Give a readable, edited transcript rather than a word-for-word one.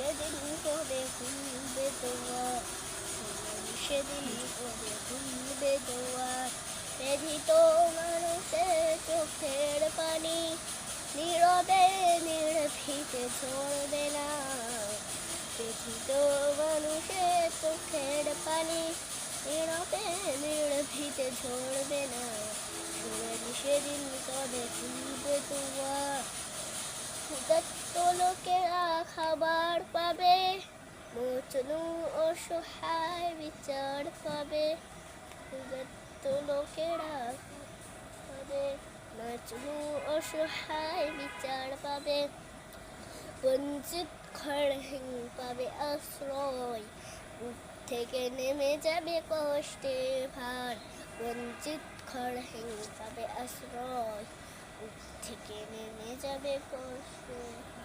সেদিন করে খুলবে তোমার, সেদিন করে খুলবে তোমার। ব্যথিত মানুষের চোখের পানি নীরবে নির্ভীতে ঝরবে না। ব্যথিত মানুষের চোখের পানি নীরবে নির্ভীতে ঝরবে না। সেদিন কবে খুলবে তোমার। যত লোকেরা খাবার পাবে, মজনু অসহায় বিচার পাবে। যত লোকেরা পাবে, মজনু অসহায় বিচার পাবে। বঞ্চিত ঘরহীন পাবে আশ্রয়, বুক থেকে নেমে যাবে কষ্টের ভার। বঞ্চিত ঘরহীন পাবে আশ্রয়, বুক থেকে নেমে যাবে কষ্টের ভার।